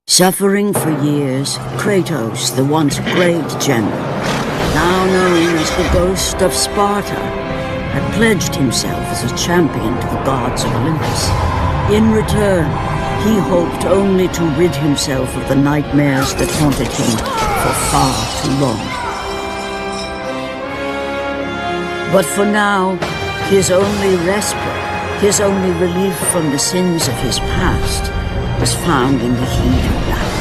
Suffering for years, Kratos, the once great general, now known as the Ghost of Sparta, had pledged himself as a champion to the gods of Olympus. In return, he hoped only to rid himself of the nightmares that haunted him for far too long. But for now, his only respite, his only relief from the sins of his past, was found in the heat of battle.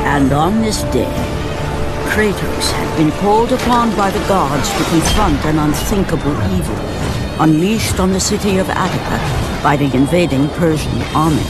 And on this day, Kratos had been called upon by the gods to confront an unthinkable evil, unleashed on the city of Attica by the invading Persian army.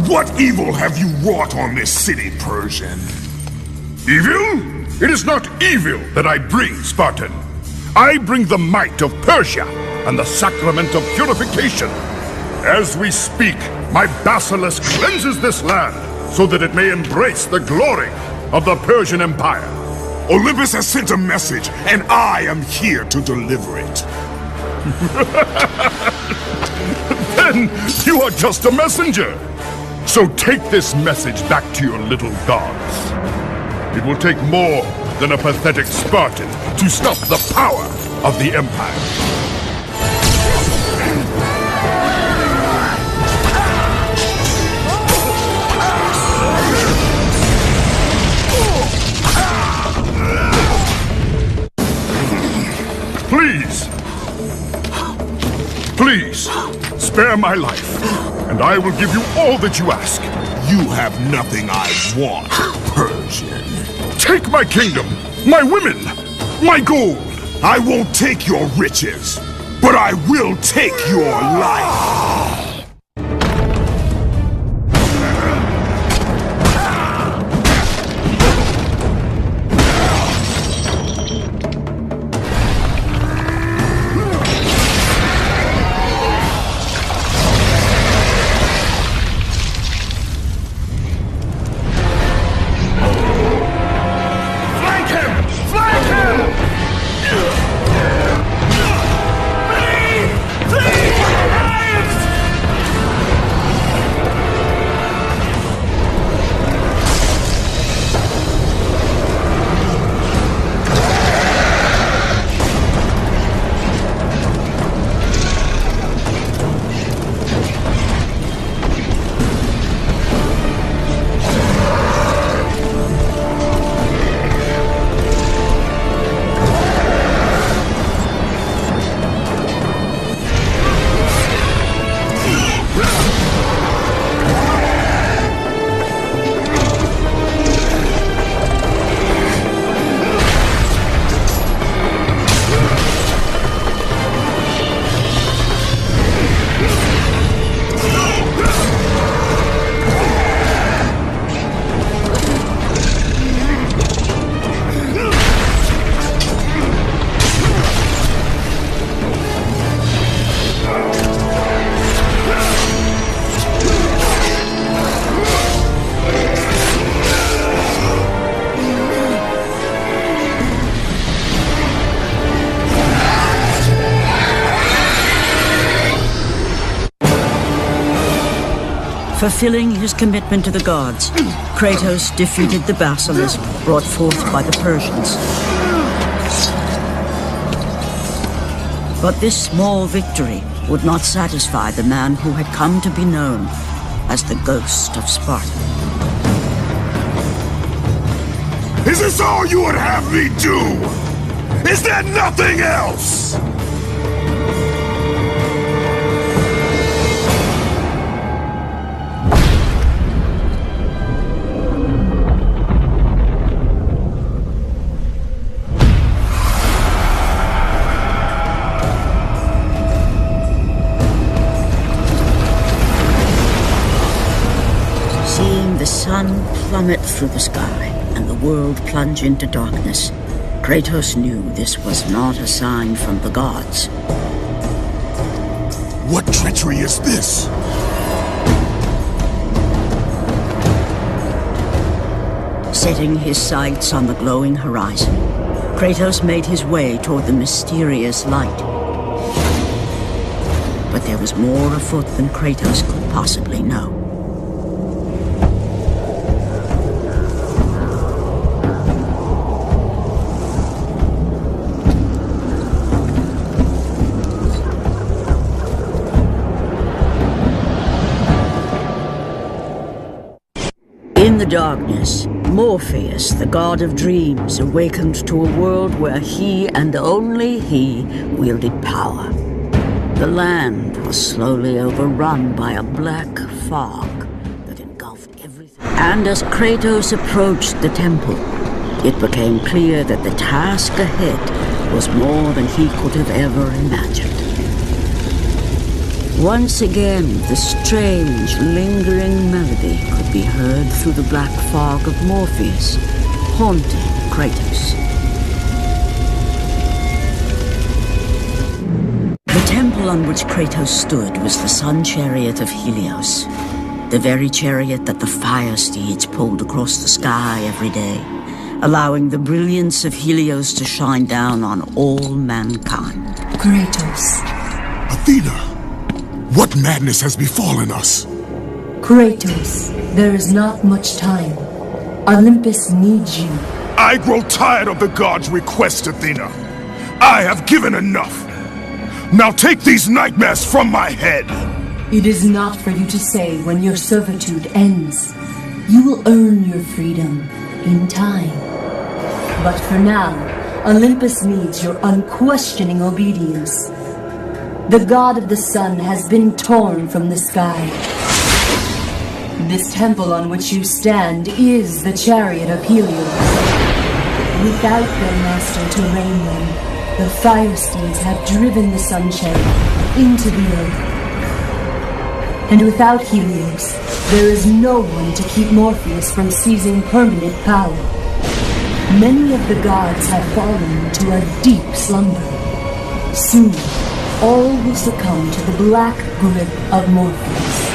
What evil have you wrought on this city, Persian? Evil? It is not evil that I bring, Spartan. I bring the might of Persia and the sacrament of purification. As we speak, my basilisk cleanses this land so that it may embrace the glory of the Persian Empire. Olympus has sent a message, and I am here to deliver it. Then you are just a messenger. So take this message back to your little gods. It will take more than a pathetic Spartan to stop the power of the Empire. Please, spare my life, and I will give you all that you ask. You have nothing I want, Persian. Take my kingdom, my women, my gold. I won't take your riches, but I will take your life. Fulfilling his commitment to the gods, Kratos defeated the basilisk brought forth by the Persians. But this small victory would not satisfy the man who had come to be known as the Ghost of Sparta. Is this all you would have me do? Is there nothing else? Seeing the sun plummet through the sky and the world plunge into darkness, Kratos knew this was not a sign from the gods. What treachery is this? Setting his sights on the glowing horizon, Kratos made his way toward the mysterious light. But there was more afoot than Kratos could possibly know. In the darkness, Morpheus, the god of dreams, awakened to a world where he and only he wielded power. The land was slowly overrun by a black fog that engulfed everything. And as Kratos approached the temple, it became clear that the task ahead was more than he could have ever imagined. Once again, the strange, lingering melody could be heard through the black fog of Morpheus, haunting Kratos. The temple on which Kratos stood was the sun chariot of Helios, the very chariot that the fire steeds pulled across the sky every day, allowing the brilliance of Helios to shine down on all mankind. Kratos. Athena! What madness has befallen us? Kratos, there is not much time. Olympus needs you. I grow tired of the gods' requests, Athena. I have given enough. Now take these nightmares from my head. It is not for you to say when your servitude ends. You will earn your freedom in time. But for now, Olympus needs your unquestioning obedience. The god of the sun has been torn from the sky. This temple on which you stand is the chariot of Helios. Without their master to reign them, the fire steeds have driven the sun chariot into the earth. And without Helios, there is no one to keep Morpheus from seizing permanent power. Many of the gods have fallen to a deep slumber. Soon, all will succumb to the black grip of Morpheus.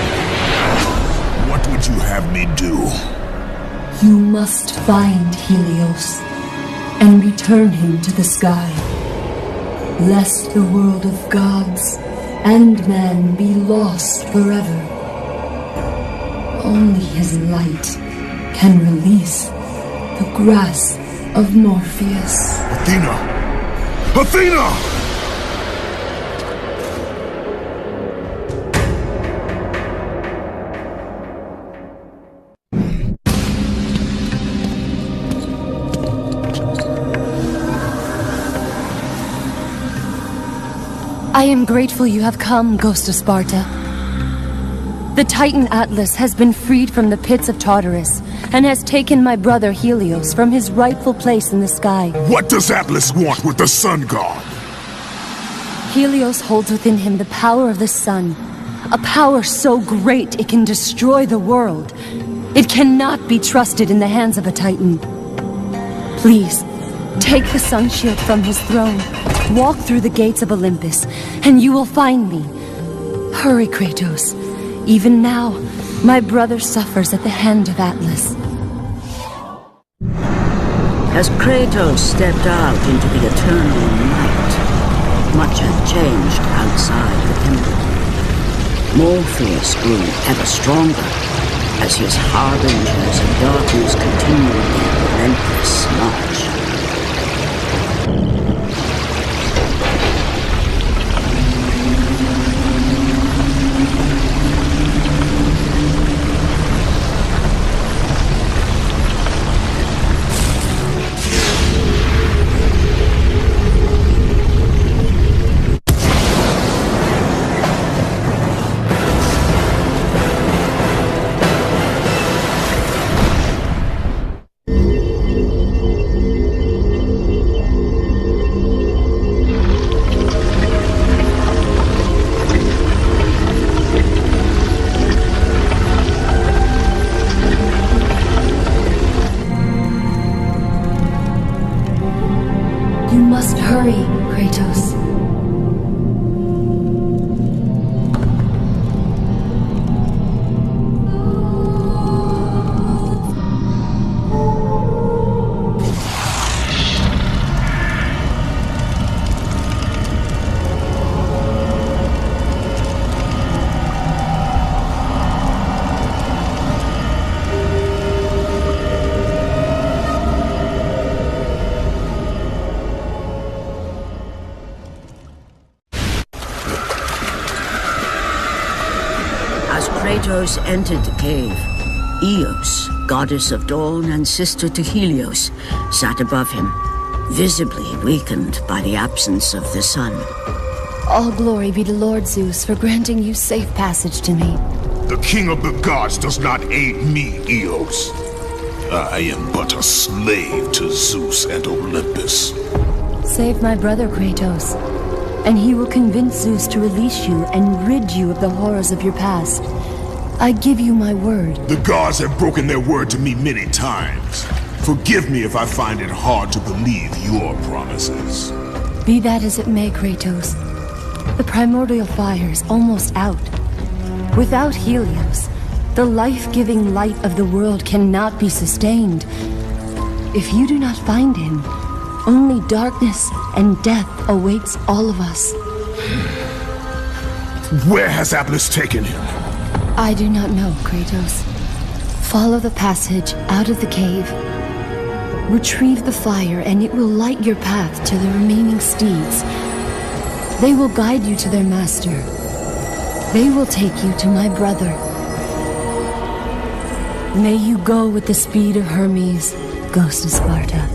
What would you have me do? You must find Helios and return him to the sky, lest the world of gods and man be lost forever. Only his light can release the grasp of Morpheus. Athena! Athena! I am grateful you have come, Ghost of Sparta. The Titan Atlas has been freed from the pits of Tartarus, and has taken my brother Helios from his rightful place in the sky. What does Atlas want with the sun god? Helios holds within him the power of the sun, a power so great it can destroy the world. It cannot be trusted in the hands of a Titan. Please, take the sun shield from his throne, walk through the gates of Olympus, and you will find me. Hurry, Kratos. Even now, my brother suffers at the hand of Atlas. As Kratos stepped out into the eternal night, much had changed outside the temple. Morpheus grew ever stronger as his harbingers of darkness continued their relentless march. You must hurry, Kratos. As Kratos entered the cave, Eos, goddess of dawn and sister to Helios, sat above him, visibly weakened by the absence of the sun. All glory be to Lord Zeus for granting you safe passage to me. The king of the gods does not aid me, Eos. I am but a slave to Zeus and Olympus. Save my brother Kratos, and he will convince Zeus to release you and rid you of the horrors of your past. I give you my word. The gods have broken their word to me many times. Forgive me if I find it hard to believe your promises. Be that as it may, Kratos. The primordial fire is almost out. Without Helios, the life-giving light of the world cannot be sustained. If you do not find him, only darkness and death awaits all of us. Where has Atlas taken him? I do not know, Kratos. Follow the passage out of the cave. Retrieve the fire and it will light your path to the remaining steeds. They will guide you to their master. They will take you to my brother. May you go with the speed of Hermes, ghost of Sparta.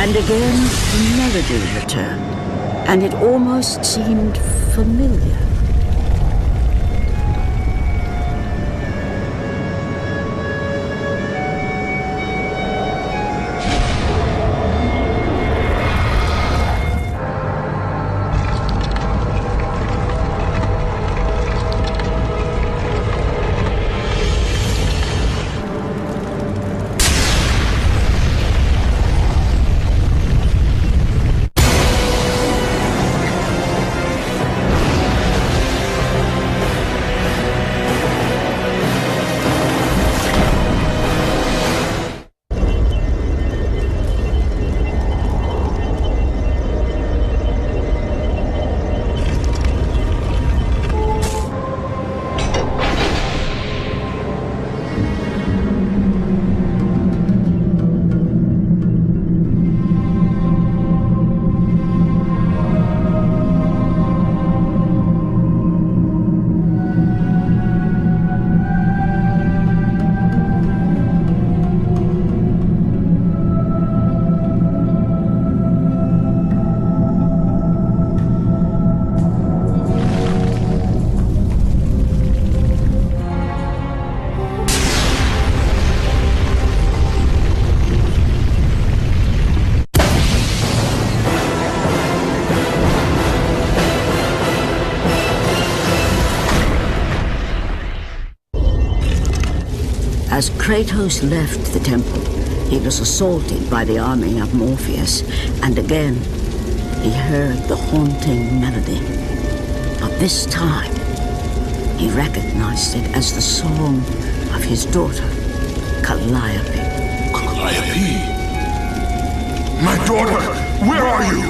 And again, the melody returned, and it almost seemed familiar. As Kratos left the temple, he was assaulted by the army of Morpheus, and again he heard the haunting melody. But this time, He recognized it as the song of his daughter, Calliope. Calliope? My daughter, where are you?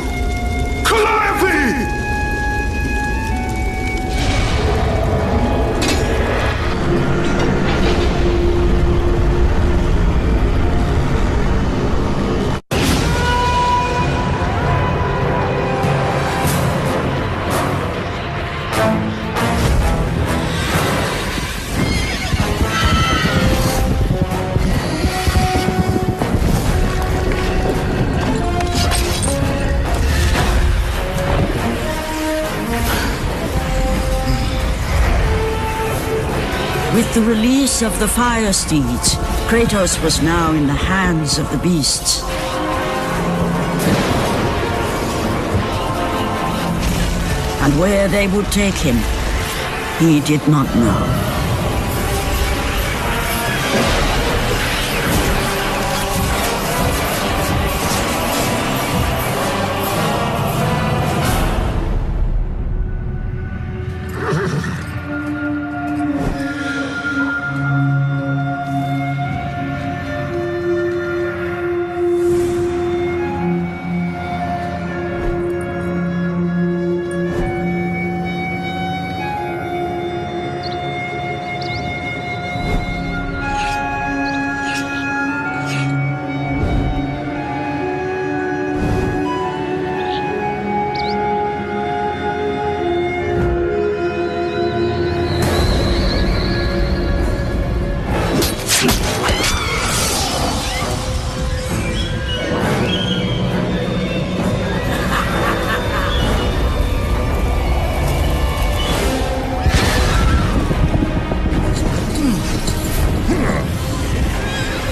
Calliope! With the release of the fire steeds, Kratos was now in the hands of the beasts. And where they would take him, he did not know.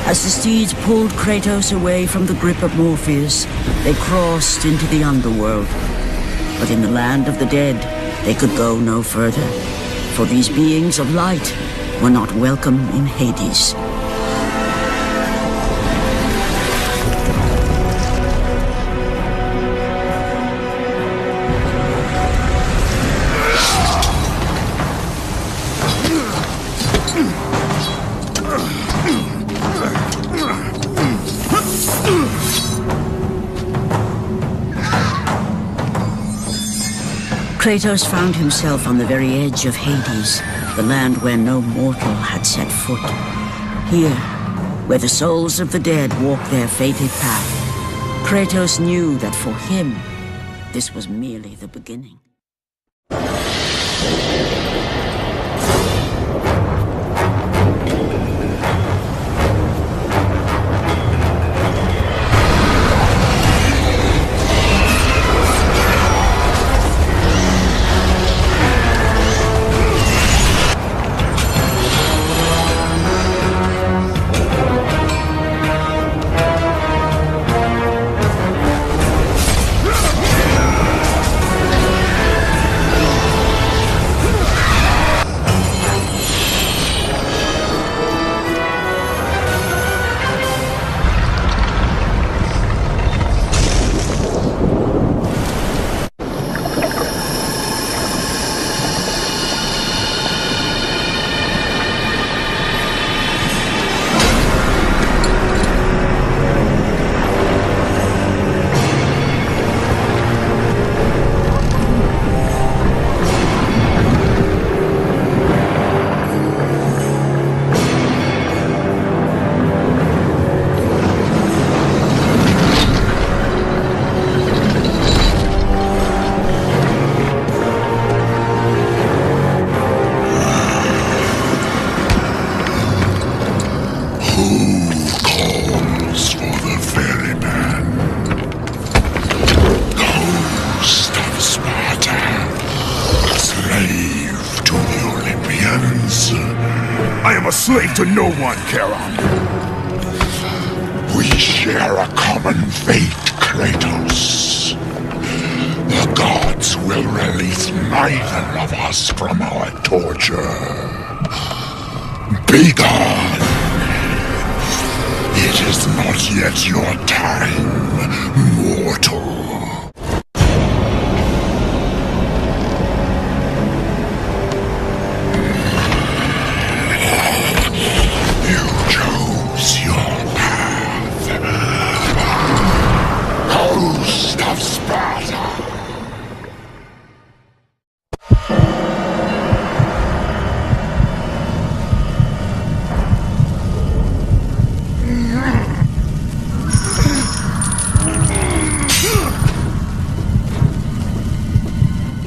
As the steeds pulled Kratos away from the grip of Morpheus, they crossed into the underworld. But in the land of the dead, they could go no further, for these beings of light were not welcome in Hades. Kratos found himself on the very edge of Hades, the land where no mortal had set foot. Here, where the souls of the dead walk their fated path, Kratos knew that for him, this was merely the beginning. Slave to no one, Charon. We share a common fate, Kratos. The gods will release neither of us from our torture. Be gone! It is not yet your time, mortal.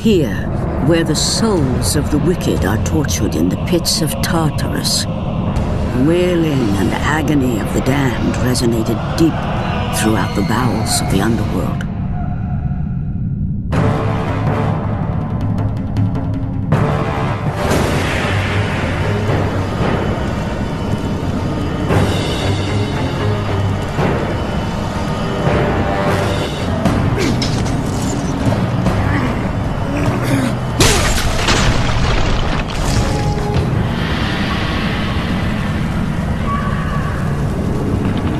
Here, where the souls of the wicked are tortured in the pits of Tartarus, the wailing and agony of the damned resonated deep throughout the bowels of the underworld.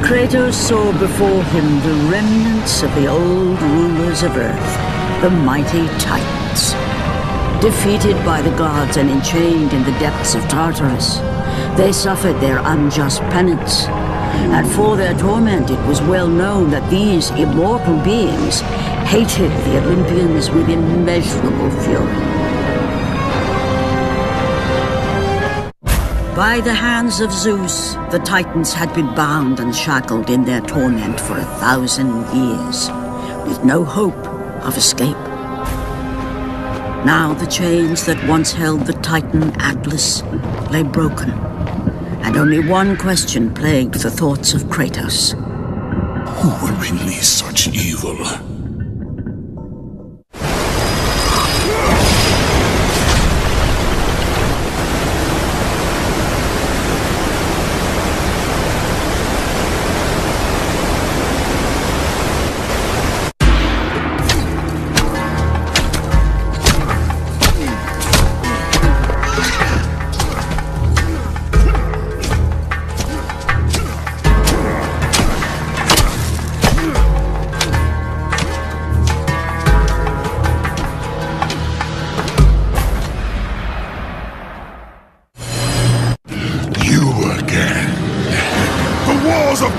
Kratos saw before him the remnants of the old rulers of Earth, the mighty Titans. Defeated by the gods and enchained in the depths of Tartarus, they suffered their unjust penance. And for their torment, it was well known that these immortal beings hated the Olympians with immeasurable fury. By the hands of Zeus, the Titans had been bound and shackled in their torment for 1,000 years, with no hope of escape. Now the chains that once held the Titan Atlas lay broken, and only one question plagued the thoughts of Kratos. Who will release such evil?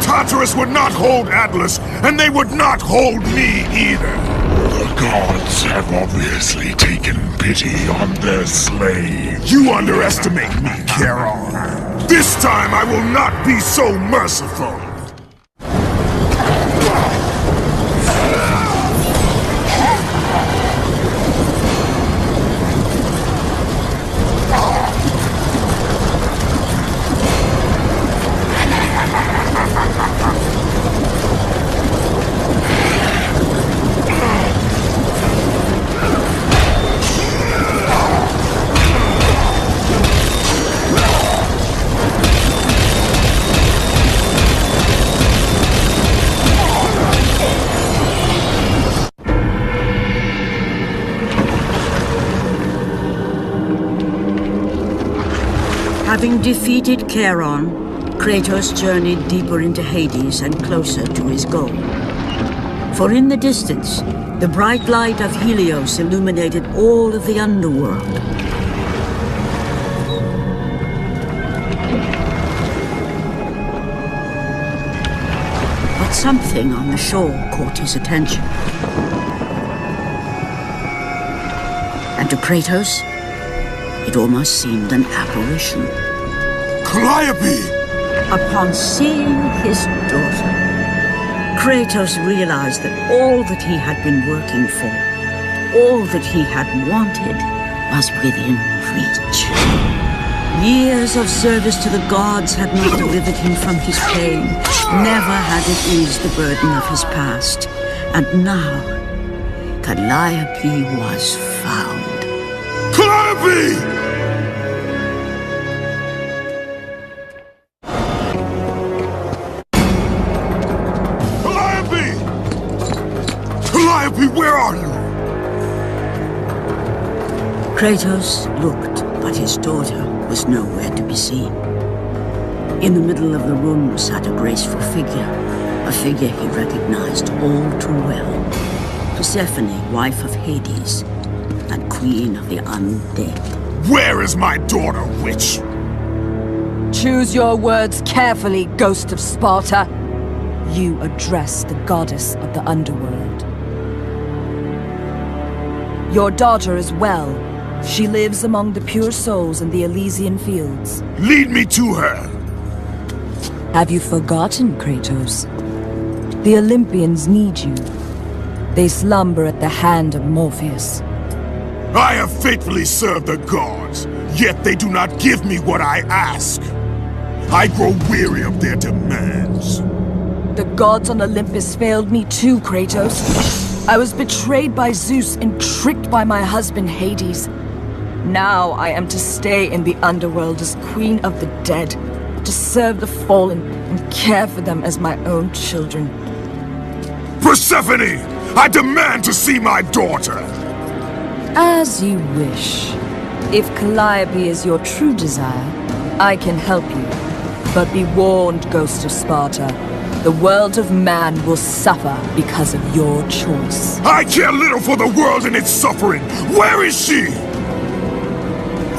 Tartarus would not hold Atlas, and they would not hold me either. The gods have obviously taken pity on their slave. You underestimate me, Charon. This time I will not be so merciful. Having defeated Charon, Kratos journeyed deeper into Hades and closer to his goal. For in the distance, the bright light of Helios illuminated all of the underworld. But something on the shore caught his attention. And to Kratos, it almost seemed an apparition. Calliope! Upon seeing his daughter, Kratos realized that all that he had been working for, all that he had wanted, was within reach. Years of service to the gods had not delivered him from his pain, never had it eased the burden of his past. And now, Calliope was found. Calliope! Calliope, where are you? Kratos looked, but his daughter was nowhere to be seen. In the middle of the room sat a graceful figure, a figure he recognized all too well. Persephone, wife of Hades, and queen of the undead. Where is my daughter, witch? Choose your words carefully, ghost of Sparta. You address the goddess of the underworld. Your daughter is well. She lives among the pure souls in the Elysian fields. Lead me to her! Have you forgotten, Kratos? The Olympians need you. They slumber at the hand of Morpheus. I have faithfully served the gods, yet they do not give me what I ask. I grow weary of their demands. The gods on Olympus failed me too, Kratos. I was betrayed by Zeus and tricked by my husband Hades. Now I am to stay in the underworld as Queen of the Dead, to serve the fallen and care for them as my own children. Persephone! I demand to see my daughter! As you wish. If Calliope is your true desire, I can help you. But be warned, Ghost of Sparta. The world of man will suffer because of your choice. I care little for the world and its suffering! Where is she?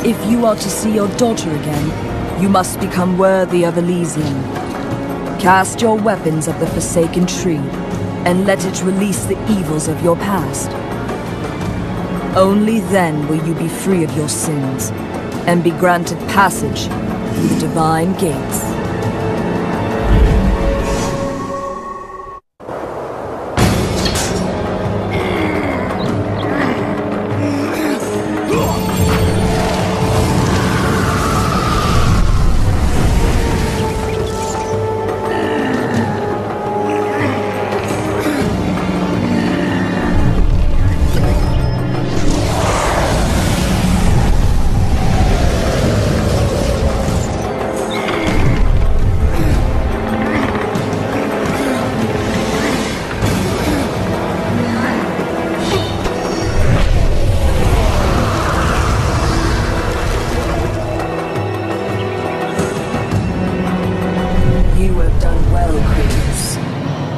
If you are to see your daughter again, you must become worthy of Elysium. Cast your weapons of the Forsaken Tree, and let it release the evils of your past. Only then will you be free of your sins, and be granted passage through the divine gates.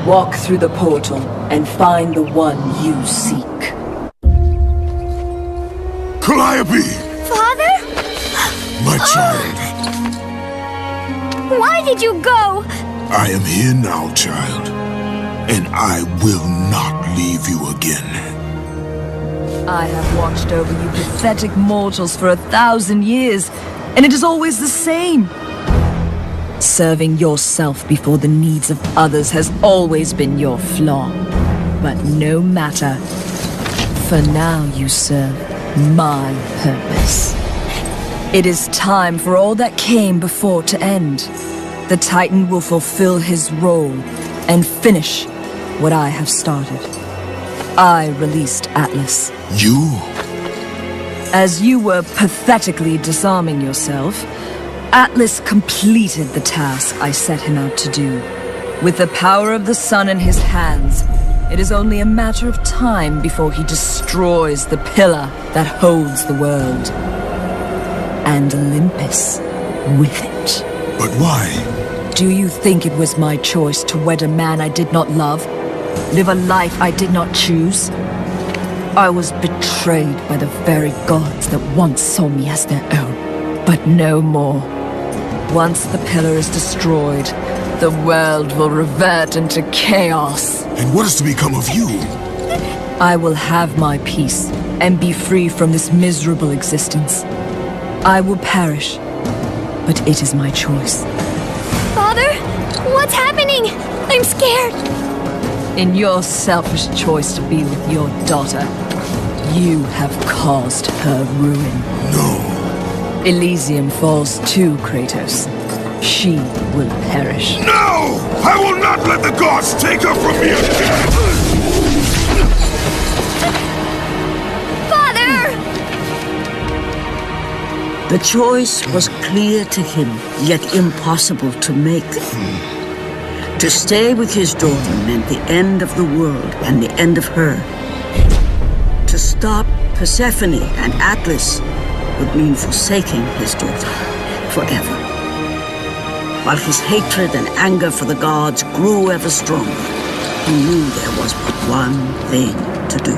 Walk through the portal and find the one you seek. Calliope! Father? My child. Why did you go? I am here now, child. And I will not leave you again. I have watched over you pathetic mortals for 1,000 years, and it is always the same. Serving yourself before the needs of others has always been your flaw. But no matter. For now you serve my purpose. It is time for all that came before to end. The Titan will fulfill his role and finish what I have started. I released Atlas. You? As you were pathetically disarming yourself, Atlas completed the task I set him out to do. With the power of the sun in his hands, it is only a matter of time before he destroys the pillar that holds the world. And Olympus with it. But why? Do you think it was my choice to wed a man I did not love? Live a life I did not choose? I was betrayed by the very gods that once saw me as their own, but no more. Once the pillar is destroyed, the world will revert into chaos. And what is to become of you? I will have my peace and be free from this miserable existence. I will perish, but it is my choice. Father? What's happening? I'm scared. In your selfish choice to be with your daughter, you have caused her ruin. No. Elysium falls too, Kratos. She will perish. No! I will not let the gods take her from me again! Father! The choice was clear to him, yet impossible to make. To stay with his daughter meant the end of the world and the end of her. To stop Persephone and Atlas would mean forsaking his daughter forever. While his hatred and anger for the gods grew ever stronger, he knew there was but one thing to do.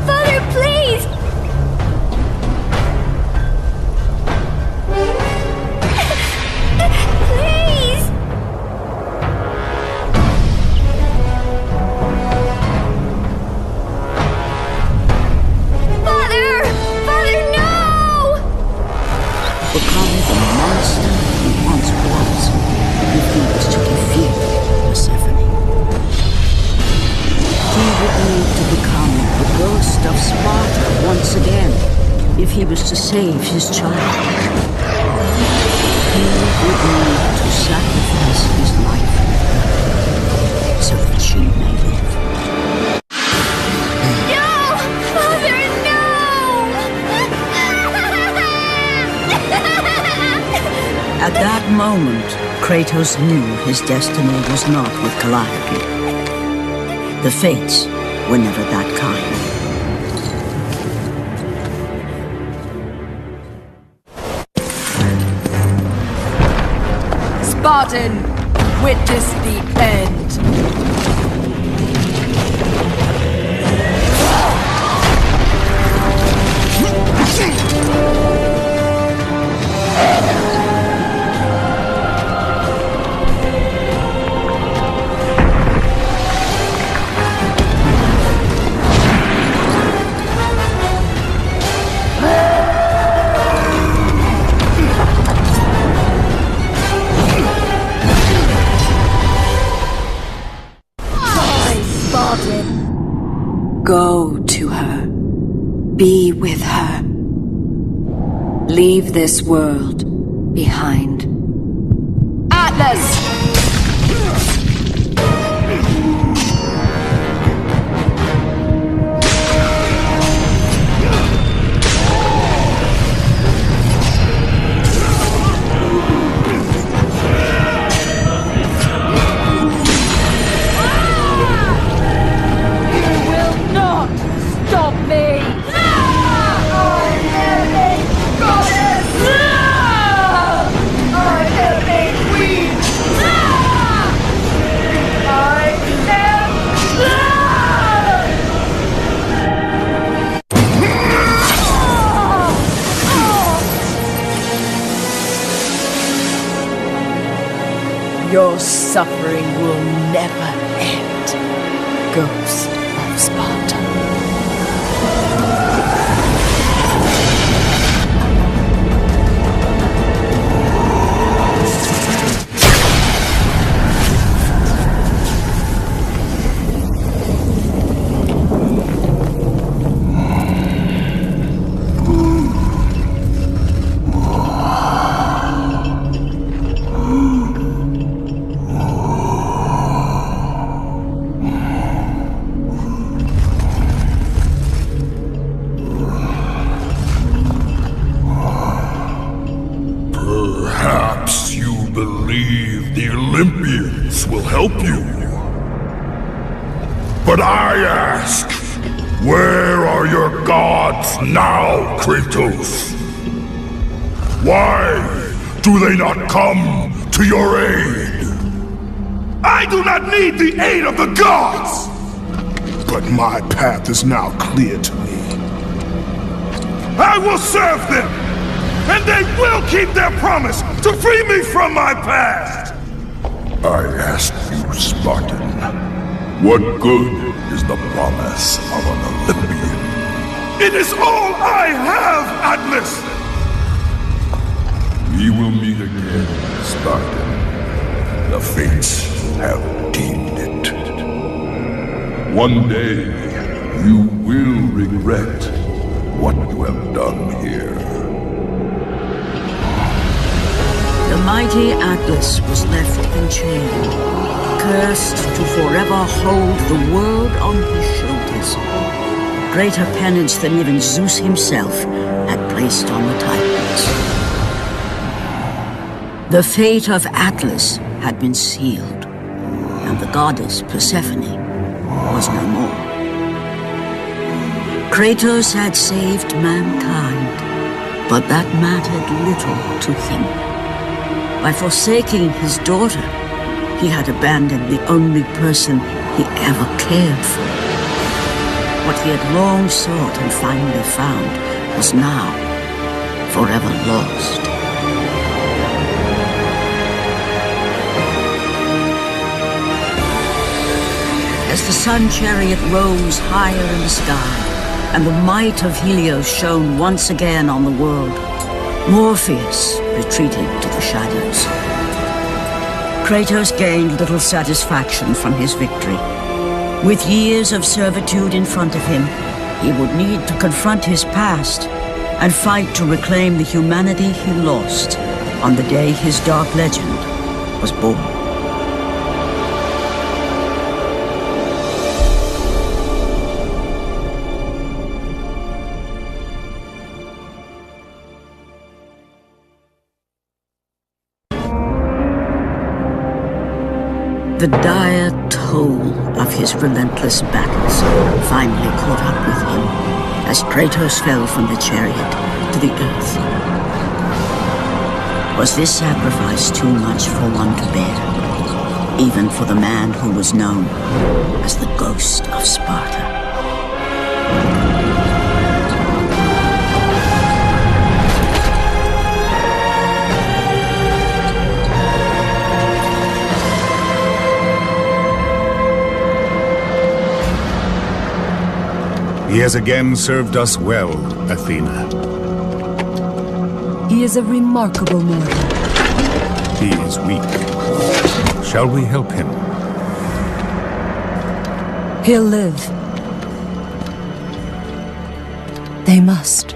Father, please! Please! Become the monster he once was. he was to save his child. He would need to sacrifice his life so that she may live. No! Father, no! At that moment, Kratos knew his destiny was not with Calliope. The fates were never that kind. Spartan, witness the end. Go to her. Be with her. Leave this world behind. Atlas! Your suffering will never end, Ghost of Sparta. Perhaps you believe the Olympians will help you. But I ask, where are your gods now, Kratos? Why do they not come to your aid? I do not need the aid of the gods! But my path is now clear to me. I will serve them! And they will keep their promise to free me from my past! I ask you, Spartan, what good is the promise of an Olympian? It is all I have, Atlas! We will meet again, Spartan. The fates have deemed it. One day, you will regret what you have done here. The mighty Atlas was left enchained, cursed to forever hold the world on his shoulders. Greater penance than even Zeus himself had placed on the Titans. The fate of Atlas had been sealed, and the goddess Persephone was no more. Kratos had saved mankind, but that mattered little to him. By forsaking his daughter, he had abandoned the only person he ever cared for. What he had long sought and finally found was now forever lost. As the sun chariot rose higher in the sky, and the might of Helios shone once again on the world, Morpheus retreated to the shadows. Kratos gained little satisfaction from his victory. With years of servitude in front of him, he would need to confront his past and fight to reclaim the humanity he lost on the day his dark legend was born. The dire toll of his relentless battles finally caught up with him as Kratos fell from the chariot to the earth. Was this sacrifice too much for one to bear, even for the man who was known as the Ghost of Sparta? He has again served us well, Athena. He is a remarkable mortal. He is weak. Shall we help him? He'll live. They must.